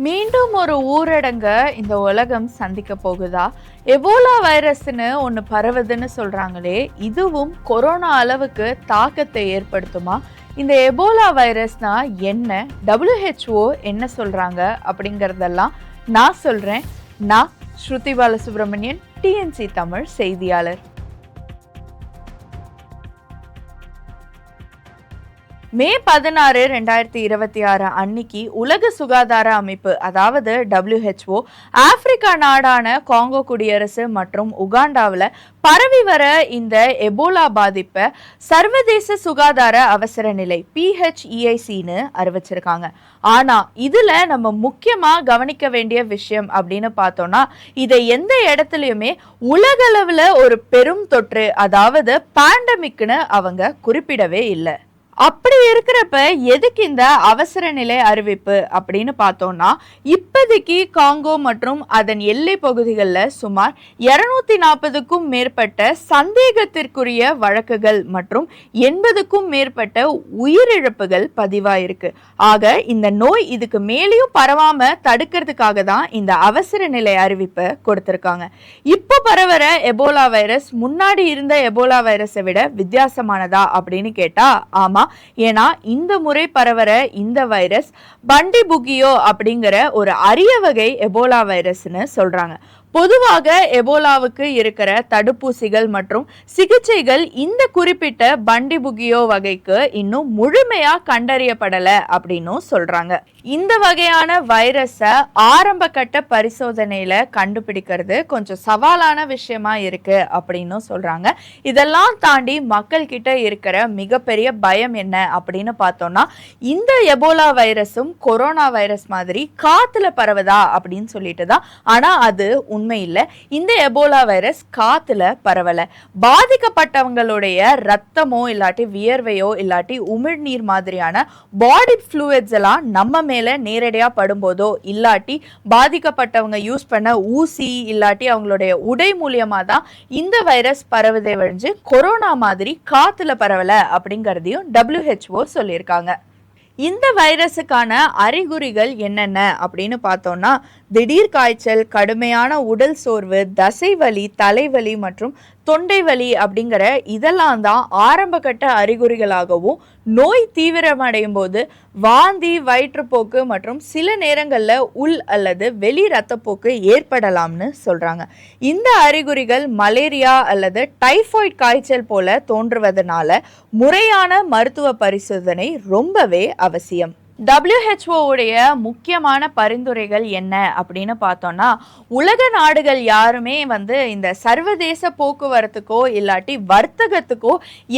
மீண்டும் ஒரு ஊரடங்க இந்த உலகம் சந்திக்க போகுதா? எபோலா வைரஸ்னு ஒன்று பரவுதுன்னு சொல்றாங்களே, இதுவும் கொரோனா அளவுக்கு தாக்கத்தை ஏற்படுத்துமா? இந்த எபோலா வைரஸ்னா என்ன, WHO என்ன சொல்றாங்க அப்படிங்கறதெல்லாம் நான் சொல்றேன். நான் ஸ்ருதி பாலசுப்ரமணியன், டிஎன்சி தமிழ் செய்தியாளர். மே 16, 2026 அன்னைக்கு உலக சுகாதார அமைப்பு, அதாவது WHO, ஆப்பிரிக்கா நாடான காங்கோ குடியரசு மற்றும் உகாண்டாவில் பரவி வர இந்த எபோலா பாதிப்பை சர்வதேச சுகாதார அவசர நிலை PHEICன்னு அறிவிச்சிருக்காங்க. ஆனா இதுல நம்ம முக்கியமா கவனிக்க வேண்டிய விஷயம் அப்படின்னு பார்த்தோம்னா, இதை எந்த இடத்துலயுமே உலகளவுல ஒரு பெரும் தொற்று, அதாவது பேண்டமிக்னு அவங்க குறிப்பிடவே இல்லை. அப்படி இருக்கிறப்ப எதுக்கு இந்த அவசர நிலை அறிவிப்பு அப்படின்னு பார்த்தோம்னா, இப்போதைக்கு காங்கோ மற்றும் அதன் எல்லை பகுதிகளில் சுமார் 240க்கும் மேற்பட்ட சந்தேகத்திற்குரிய வழக்குகள் மற்றும் 80க்கும் மேற்பட்ட உயிரிழப்புகள் பதிவாயிருக்கு. ஆக இந்த நோய் இதுக்கு மேலேயும் பரவாம தடுக்கிறதுக்காக தான் இந்த அவசர நிலை அறிவிப்பை கொடுத்திருக்காங்க. இப்போ பரவற எபோலா வைரஸ் முன்னாடி இருந்த எபோலா வைரஸை விட வித்தியாசமானதா அப்படின்னு கேட்டா ஆமா. ஏன்னா இந்த முறை பரவற இந்த வைரஸ் பண்டிபுகியோ அப்படிங்கிற ஒரு அரிய வகை எபோலா வைரஸ்னு சொல்றாங்க. பொதுவாக எபோலாவுக்கு இருக்கிற தடுப்பூசிகள் மற்றும் சிகிச்சைகள் இந்த குறிப்பிட்ட பண்டிபுகியோ வகைக்கு இன்னும் முழுமையா கண்டறியப்படலை அப்படின்னும் சொல்றாங்க. இந்த வகையான வைரஸை ஆரம்ப கட்ட பரிசோதனையில கண்டுபிடிக்கிறது கொஞ்சம் சவாலான விஷயமா இருக்கு அப்படின்னு சொல்றாங்க. இதெல்லாம் தாண்டி மக்கள் கிட்ட இருக்கிற மிகப்பெரிய பயம் என்ன அப்படின்னு பார்த்தோம்னா, இந்த எபோலா வைரஸும் கொரோனா வைரஸ் மாதிரி காத்துல பரவுதா அப்படின்னு சொல்லிட்டு தான். ஆனா அது உண்மை இல்லை. இந்த எபோலா வைரஸ் காத்துல பரவல. பாதிக்கப்பட்டவங்களுடைய ரத்தமோ இல்லாட்டி வியர்வையோ இல்லாட்டி உமிழ்நீர் மாதிரியான பாடி ஃப்ளூயிட்ஸ் எல்லாம் நம்ம மேல நேரடியா படும்போதோ இல்லாட்டி பாதிக்கப்பட்டவங்க யூஸ் பண்ண ஊசி இல்லாட்டி அவங்களுடைய உடை மூலியமா தான் இந்த வைரஸ் பரவுதை வழிஞ்சு கொரோனா மாதிரி காத்துல பரவல அப்படிங்கறதையும் WHO சொல்லியிருக்காங்க. இந்த வைரஸுக்கான அறிகுறிகள் என்னென்ன அப்படின்னு பார்த்தோம்னா, திடீர் காய்ச்சல், கடுமையான உடல் சோர்வு, தசைவலி, தலைவலி மற்றும் தொண்டை வலி அப்படிங்கிற இதெல்லாம் தான் ஆரம்ப கட்ட அறிகுறிகளாகவும், நோய் தீவிரமடையும் போது வாந்தி, வயிற்றுப்போக்கு மற்றும் சில நேரங்களில் உள் அல்லது வெளி இரத்தப்போக்கு ஏற்படலாம்னு சொல்றாங்க. இந்த அறிகுறிகள் மலேரியா அல்லது டைபாய்டு காய்ச்சல் போல தோன்றுவதனால முறையான மருத்துவ பரிசோதனை ரொம்பவே அவசியம். WHO உடைய முக்கியமான பரிந்துரைகள் என்ன அப்படின்னு பார்த்தோம்னா, உலக நாடுகள் யாருமே இந்த சர்வதேச போக்குவரத்துக்கோ இல்லாட்டி வர்த்தகத்துக்கோ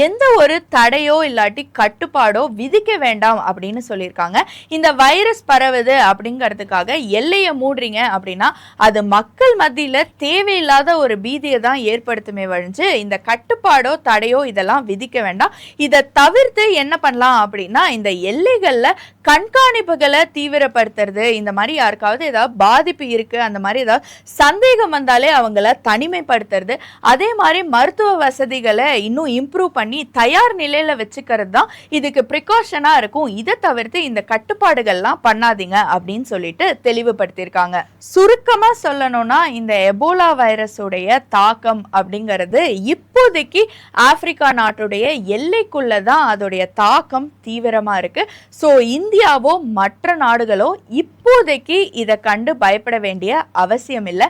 எந்த ஒரு தடையோ இல்லாட்டி கட்டுப்பாடோ விதிக்க வேண்டாம் அப்படின்னு சொல்லியிருக்காங்க. இந்த வைரஸ் பரவுது அப்படிங்கிறதுக்காக எல்லையை மூடுறீங்க அப்படின்னா அது மக்கள் மத்தியில் தேவையில்லாத ஒரு பீதியை தான் ஏற்படுத்துமே வழிஞ்சு இந்த கட்டுப்பாடோ தடையோ இதெல்லாம் விதிக்க வேண்டாம். இதை தவிர்த்து என்ன பண்ணலாம் அப்படின்னா, இந்த எல்லைகளில் கண்காணிப்புகளை தீவிரப்படுத்துறது, இந்த மாதிரி யாருக்காவது ஏதாவது பாதிப்பு இருக்கு அந்த மாதிரி ஏதாவது சந்தேகம் வந்தாலே அவங்கள தனிமைப்படுத்துறது, அதே மாதிரி மருத்துவ வசதிகளை இன்னும் இம்ப்ரூவ் பண்ணி தயார் நிலையில வச்சுக்கிறது தான் இதுக்கு ப்ரிகாஷனா இருக்கும். இதை தவிர்த்து இந்த கட்டுப்பாடுகள்லாம் பண்ணாதீங்க அப்படின்னு சொல்லிட்டு தெளிவுபடுத்தியிருக்காங்க. சுருக்கமா சொல்லணும்னா, இந்த எபோலா வைரஸுடைய தாக்கம் அப்படிங்கிறது இப்போதைக்கு ஆப்பிரிக்கா நாட்டுடைய எல்லைக்குள்ளதான் அதோடைய தாக்கம் தீவிரமா இருக்கு. ஸோ இந்தியாவோ மற்ற நாடுகளோ இப்போதைக்கு இதை கண்டு பயப்பட வேண்டிய அவசியம் இல்லை.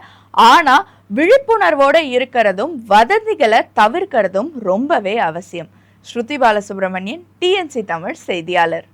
ஆனா விழிப்புணர்வோட இருக்கிறதும் வதந்திகளை தவிர்க்கிறதும் ரொம்பவே அவசியம். ஸ்ருதி பாலசுப்ரமணியன், டிஎன்சி தமிழ் செய்தியாளர்.